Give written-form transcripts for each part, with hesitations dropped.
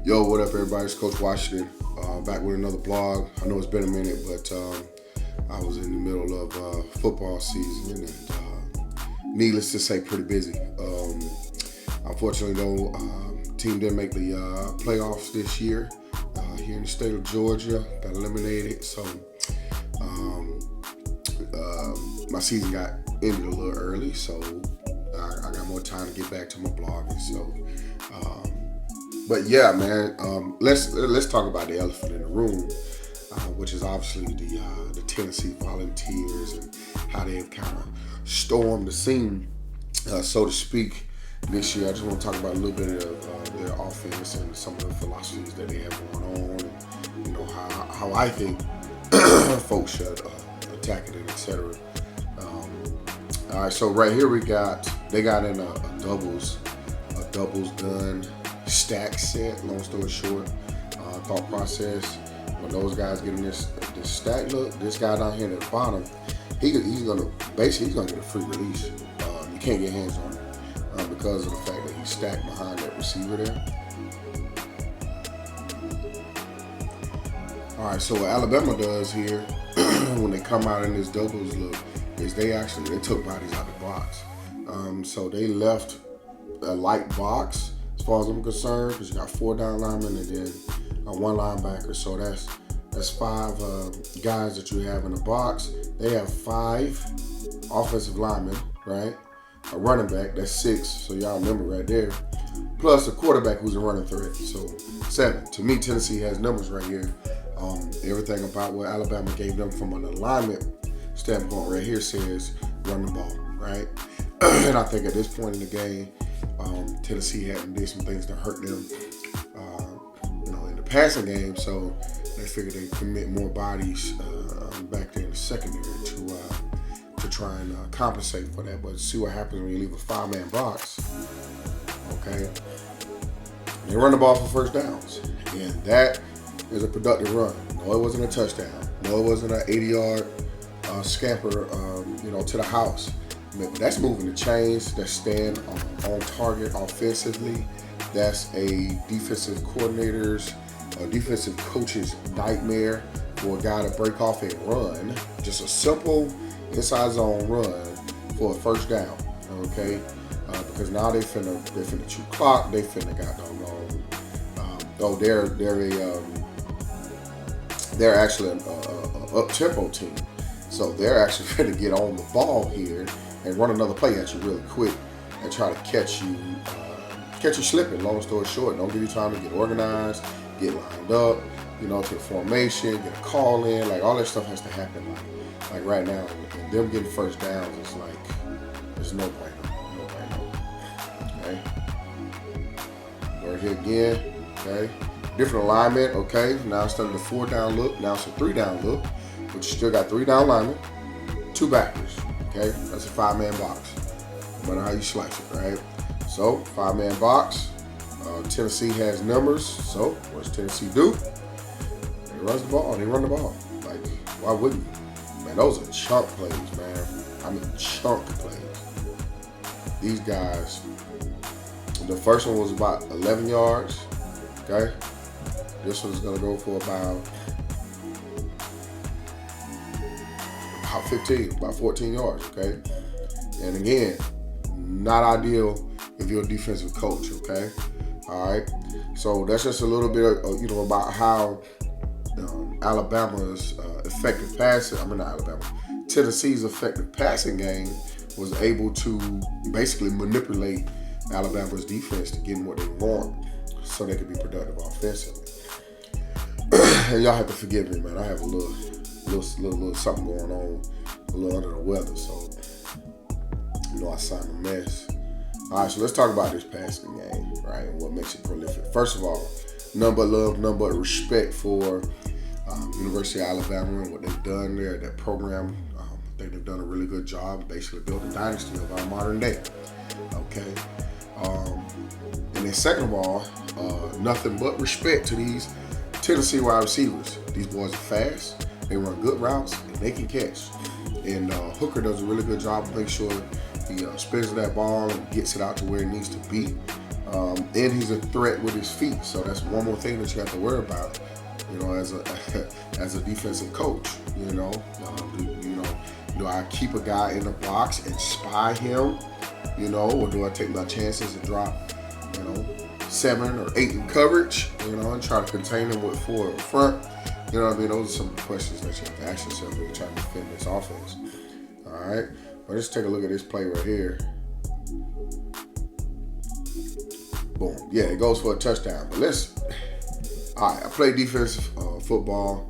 Yo, what up, everybody? It's Coach Washington, back with another blog. I know it's been a minute, but I was in the middle of football season, and needless to say, pretty busy. Unfortunately, though, team didn't make the playoffs this year here in the state of Georgia. Got eliminated, so my season got ended a little early, so I got more time to get back to my blogging. So. But yeah, man, let's talk about the elephant in the room, which is obviously the Tennessee Volunteers and how they've kind of stormed the scene, so to speak, this year. I just want to talk about a little bit of their offense and some of the philosophies that they have going on, and you know how I think folks should attack it, and etc. All right, so right here they got in a doubles gun stack set. Long story short, thought process. When those guys get in this stack look, this guy down here at the bottom, he's gonna get a free release. You can't get hands on him because of the fact that he's stacked behind that receiver there. All right, so what Alabama does here when they come out in this doubles look is they took bodies out the box. So they left a light box as far as I'm concerned, because you got 4 down linemen and then 1 linebacker. So that's 5 guys that you have in the box. They have 5 offensive linemen, right? A running back, that's 6. So y'all remember right there. Plus a quarterback who's a running threat. So 7. To me, Tennessee has numbers right here. Everything about what Alabama gave them from an alignment standpoint right here says run the ball, right? And I think at this point in the game, Tennessee hadn't did some things to hurt them, in the passing game. So they figured they'd commit more bodies back there in the secondary to try and compensate for that. But see what happens when you leave a 5-man box. Okay, they run the ball for first downs, and that is a productive run. No, it wasn't a touchdown. No, it wasn't an 80-yard scamper, to the house. But that's moving the chains. That's staying on target offensively. That's a defensive coordinator's, defensive coach's nightmare for a guy to break off and run. Just a simple inside zone run for a first down. Okay, because now they finna chew clock. They finna got doggone. They're actually an up-tempo team. So they're actually going to get on the ball here and run another play at you really quick and try to catch you slipping. Long story short, don't give you time to get organized, get lined up, to the formation, get a call in. Like all that stuff has to happen like right now. And them getting first downs is like, there's no brainer. Okay. Go here again. Okay. Different alignment. Okay. Now instead of the 4-down look, now it's a 3-down look. But you still got 3 down linemen, 2 backers, okay? That's a 5-man box, no matter how you slice it, right? So, 5-man box. Tennessee has numbers, so what does Tennessee do? They run the ball. Like, why wouldn't you? Man, those are chunk plays, man. I mean, chunk plays. These guys, the first one was about 11 yards, okay? This one's gonna go for about 14 yards, okay? And again, not ideal if you're a defensive coach, okay? All right. So that's just a little bit of, about how Tennessee's effective passing game was able to basically manipulate Alabama's defense to get them what they want so they could be productive offensively. And y'all have to forgive me, man. I have a little something going on, a little under the weather, so I sound a mess. All right, so let's talk about this passing game, right, and what makes it prolific. First of all, none but love, none but respect for University of Alabama and what they've done there, that program. I think they've done a really good job, basically built a dynasty of our modern day. Okay, and then second of all, nothing but respect to these Tennessee wide receivers. These boys are fast. They run good routes, and they can catch. And Hooker does a really good job of making sure He spins that ball and gets it out to where it needs to be. And he's a threat with his feet. So that's one more thing that you have to worry about, as a as a defensive coach. Do I keep a guy in the box and spy him, or do I take my chances and drop, 7 or 8 in coverage, and try to contain him with 4 in front? Those are some of the questions that you have to ask yourself when you're trying to defend this offense. All right, well, let's take a look at this play right here. Boom. Yeah, it goes for a touchdown. But all right, I played defensive football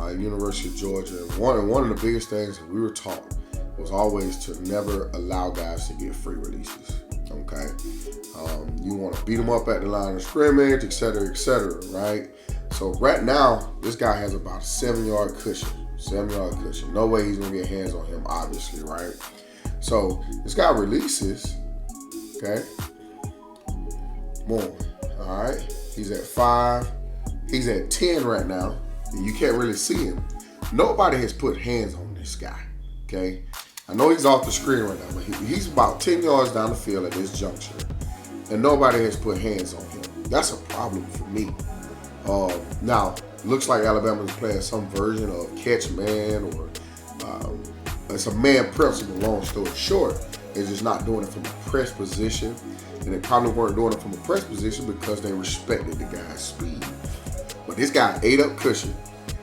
at University of Georgia. One of the biggest things that we were taught was always to never allow guys to get free releases. Okay? You want to beat them up at the line of scrimmage, et cetera, right? So right now, this guy has about a 7-yard cushion. 7-yard cushion. No way he's going to get hands on him, obviously, right? So this guy releases, okay? Boom. All right. He's at 5. He's at 10 right now. You can't really see him. Nobody has put hands on this guy, okay? I know he's off the screen right now, but he's about 10 yards down the field at this juncture, and nobody has put hands on him. That's a problem for me. Now, looks like Alabama's playing some version of catch man, or it's a man principle, long story short. They're just not doing it from a press position, and they probably weren't doing it from a press position because they respected the guy's speed. But this guy ate up cushion,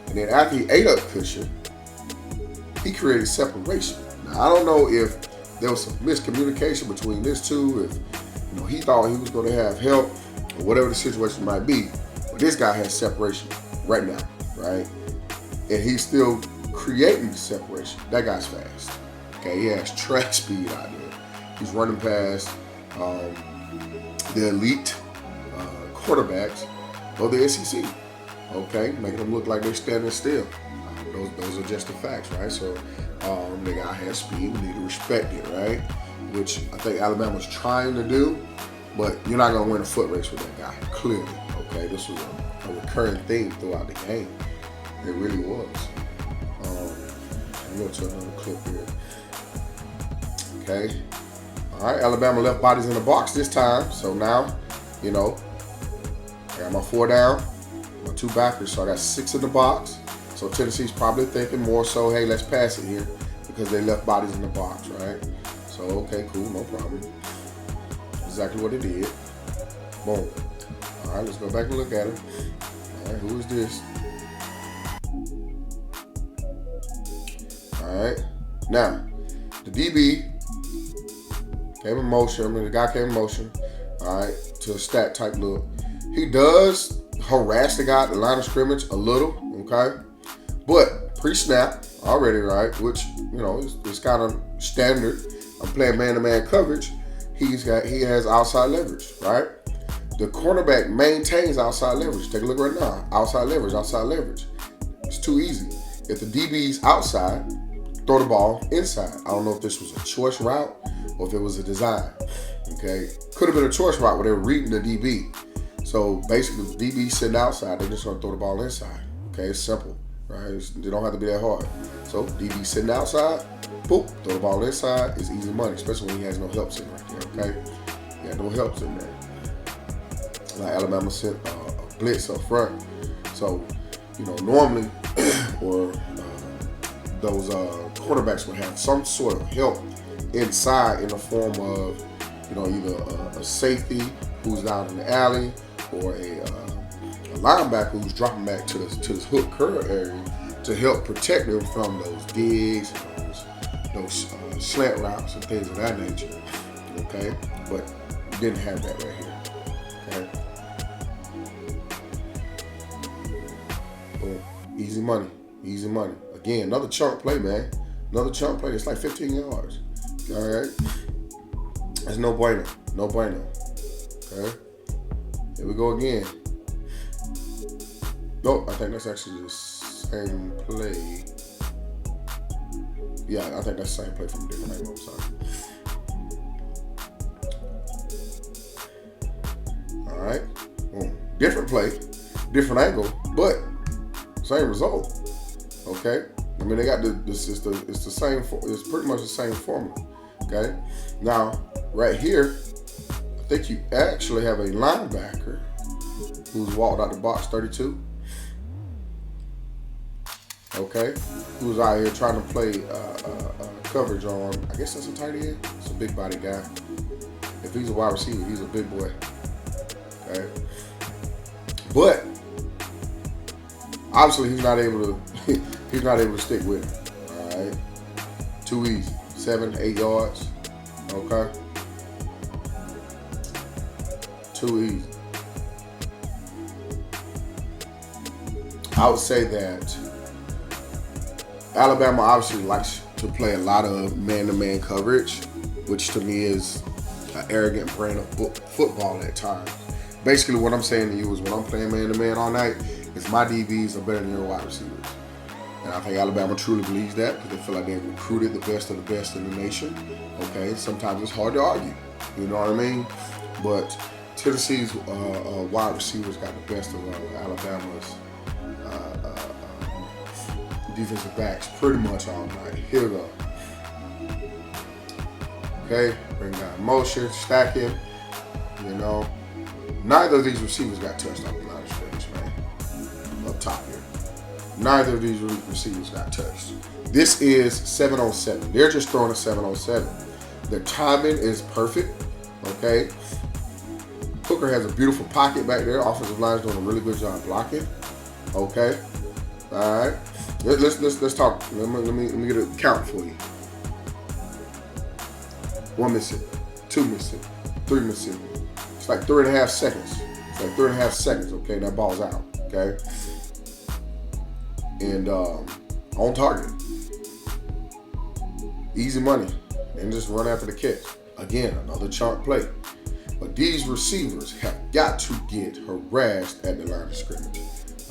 and then after he ate up cushion, he created separation. Now, I don't know if there was some miscommunication between these two, if he thought he was going to have help, or whatever the situation might be. But this guy has separation right now, right? And he's still creating separation. That guy's fast. Okay, he has track speed out there. He's running past the elite quarterbacks of the SEC. Okay, making them look like they're standing still. Those are just the facts, right? So the guy has speed. We need to respect it, right? Which I think Alabama's trying to do, but you're not going to win a foot race with that guy, clearly. Okay, this was a recurring theme throughout the game. It really was. I'll go to another clip here. Okay. All right, Alabama left bodies in the box this time. So now, I got my 4 down, my 2 backers. So I got 6 in the box. So Tennessee's probably thinking more so, hey, let's pass it here, because they left bodies in the box, right? So, okay, cool, no problem. Exactly what it did. Boom. All right, let's go back and look at it. All right, who is this? All right. Now, the DB came in motion. The guy came in motion. All right, to a stat type look. He does harass the guy at the line of scrimmage a little, okay? But pre-snap already, right? Which, it's kind of standard. I'm playing man-to-man coverage. He has outside leverage, right? The cornerback maintains outside leverage. Take a look right now. Outside leverage. It's too easy. If the DB's outside, throw the ball inside. I don't know if this was a choice route or if it was a design. Okay, could have been a choice route where they were reading the DB. So basically, the DB sitting outside, they're just gonna throw the ball inside. Okay, it's simple, right? They don't have to be that hard. So DB sitting outside, boop, throw the ball inside. It's easy money, especially when he has no helps in right there. Okay, he had no helps in there. Like Alabama sent a blitz up front. So normally, or those quarterbacks would have some sort of help inside in the form of, either a safety who's down in the alley, or a linebacker who's dropping back to this hook curl area to help protect them from those digs and those slant routes and things of that nature. Okay, but you didn't have that right here. Okay. Boom. Easy money. Again, another chunk play, man. Another chunk play. It's like 15 yards. All right. That's no bueno. Okay. Here we go again. Nope, I think that's actually the same play. Yeah, I think that's the same play from a different angle. I'm sorry. All right. Boom. Different play, different angle, but same result. Okay. I mean, they got it's the same. It's pretty much the same formula. Okay. Now, right here, I think you actually have a linebacker who's walked out the box 32. Okay. Who's out here trying to play coverage on, I guess that's a tight end. It's a big body guy. If he's a wide receiver, he's a big boy. Okay. But obviously he's not able to stick with it. All right. Too easy. 7, 8 yards. Okay. Too easy. I would say that Alabama obviously likes to play a lot of man-to-man coverage, which to me is an arrogant brand of football at times. Basically, what I'm saying to you is when I'm playing man-to-man all night, is my DBs are better than your wide receivers. And I think Alabama truly believes that because they feel like they've recruited the best of the best in the nation. Okay, sometimes it's hard to argue. You know what I mean? But Tennessee's wide receivers got the best of Alabama's defensive backs pretty much all night. Here we go. Okay, bring down motion, stacking. You know, neither of these receivers got touched off the line of scrimmage, man. Up top here. Neither of these receivers got touched. This is 7-on-7. They're just throwing a 7-on-7. The timing is perfect. Okay. Hooker has a beautiful pocket back there. Offensive line's doing a really good job blocking. Okay. All right. Let's talk. Let me get a count for you. 1 missing, 2 missing, 3 missing. It's like 3.5 seconds. It's like 3.5 seconds. Okay, that ball's out. Okay, and on target, easy money, and just run after the catch. Again, another chunk play. But these receivers have got to get harassed at the line of scrimmage.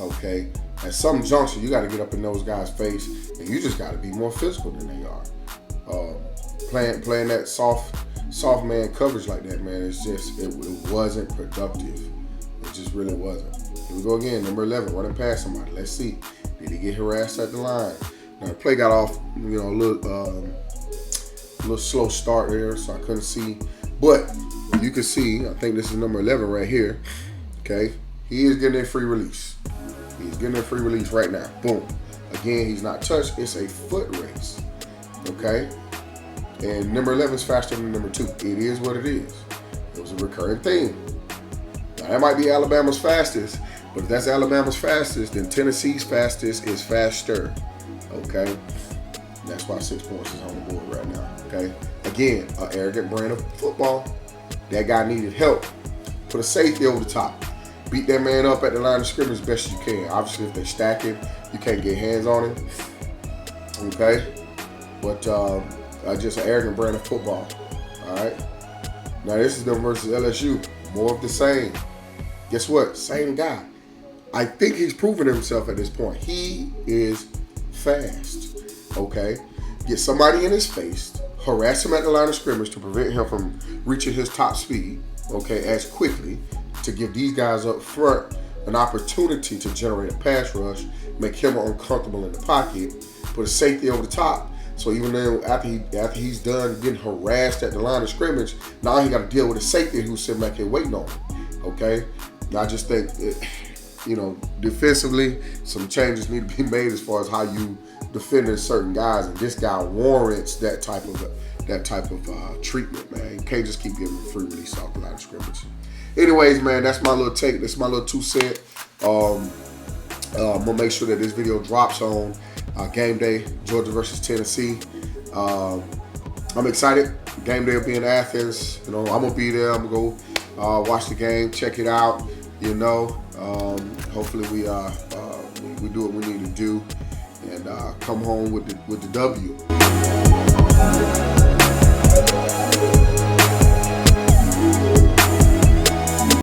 Okay. At some juncture, you got to get up in those guys' face, and you just got to be more physical than they are. Playing that soft man coverage like that, man, it's just it wasn't productive. It just really wasn't. Here we go again, number 11, running past somebody. Let's see, did he get harassed at the line? Now the play got off, a little slow start there, so I couldn't see. But you can see, I think this is number 11 right here. Okay, he is getting a free release. He's getting a free release right now. Boom. Again, he's not touched. It's a foot race. Okay? And number 11 is faster than number 2. It is what it is. It was a recurring theme. Now, that might be Alabama's fastest, but if that's Alabama's fastest, then Tennessee's fastest is faster. Okay? That's why 6 points is on the board right now. Okay? Again, an arrogant brand of football. That guy needed help. Put a safety over the top. Beat that man up at the line of scrimmage as best as you can. Obviously, if they stack him, you can't get hands on him. Okay? But just an arrogant brand of football. All right? Now, this is them versus LSU. More of the same. Guess what? Same guy. I think he's proven himself at this point. He is fast. Okay? Get somebody in his face, harass him at the line of scrimmage to prevent him from reaching his top speed, okay, as quickly, to give these guys up front an opportunity to generate a pass rush, make him uncomfortable in the pocket, put a safety over the top. So even though after he's done getting harassed at the line of scrimmage, now he got to deal with a safety who's sitting back here waiting on him. Okay, and I just think, defensively, some changes need to be made as far as how you defending certain guys, and this guy warrants that type of treatment, man. You can't just keep giving him free release off the line of scrimmage. Anyways, man, that's my little take. That's my little 2 cents. I'm gonna make sure that this video drops on game day, Georgia versus Tennessee. I'm excited. Game day will be in Athens. I'm gonna be there. I'm gonna go watch the game, check it out. Hopefully we do what we need to do and come home with the W.